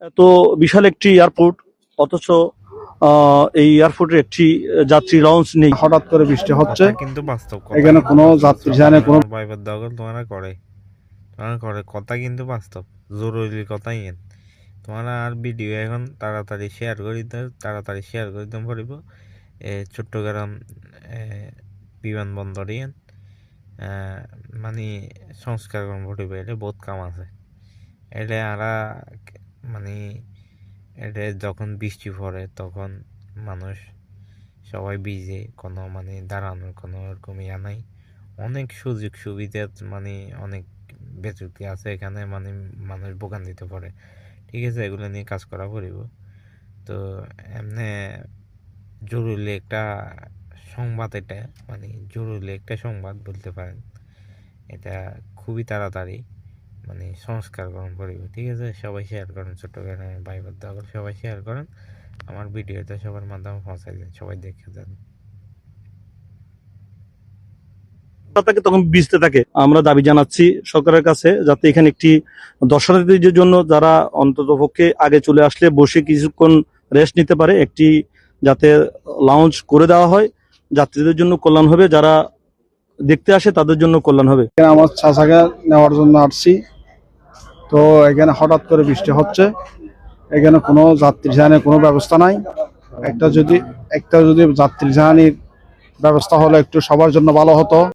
এত বিশাল একটি এয়ারপোর্ট, অথচ এই এয়ারপোর্টে একটি যাত্রী লঞ্চ নেই। হঠাৎ করে বৃষ্টি হচ্ছে, কিন্তু বাস্তব এখানে কোনো যাত্রী জানে কোনো বাইবার দখল তোমরা করে কথা কিন্তু বাস্তব জরুরি কথাই তোমরা আর ভিডিও এখন তাড়াতাড়ি শেয়ার করে দিতে পারিব। চট্টগ্রাম বিমানবন্দরে মানে সংস্কার কর্মটি এটা বহুত কাম আছে। এটা আরা মানে এটা যখন বৃষ্টি পড়ে তখন মানুষ সবাই ভিজে, কোনো মানে দাঁড়ানোর কোনো এরকম ইয়া নাই। অনেক সুযোগ সুবিধা মানে অনেক বেচুতি আছে এখানে, মানে মানুষ বোকান দিতে পারে। ঠিক আছে, এগুলো নিয়ে কাজ করা পড়িব। তো এমনি জরুরি একটা সংবাদ, এটা মানে জরুরি একটা সংবাদ বলতে পারেন। এটা খুবই তাড়াতাড়ি মানে সংস্কার গ্রহণ করিব। ঠিক আছে, সবাই শেয়ার করেন, চট্টগ্রামের ভাইবার দখল সবাই শেয়ার করেন, আমার ভিডিওটা সবার মাধ্যমে পৌঁছাই দেন, সবাই দেখে যান। থাকে তখন ভিজতে থাকে। আমরা দাবি জানাচ্ছি সরকারের কাছে, যাতে এখানে একটি দর্শনার্থীদের জন্য যারা অন্ততপক্ষে আগে চলে আসলে বসে কিছুক্ষণ রেস্ট নিতে পারে, একটি যাতে লাউঞ্জ করে দেওয়া হয়। যাত্রীদের জন্য কল্যাণ হবে, যারা দেখতে আসে তাদের জন্য কল্যাণ হবে। এখানে আমার চাচাকে নেওয়ার জন্য আসছি, তো এখানে হঠাৎ করে বৃষ্টি হচ্ছে, এখানে কোনো যাত্রী জাহানের কোনো ব্যবস্থা নাই। একটা যদি যাত্রী জাহানির ব্যবস্থা হলে একটু সবার জন্য ভালো হতো।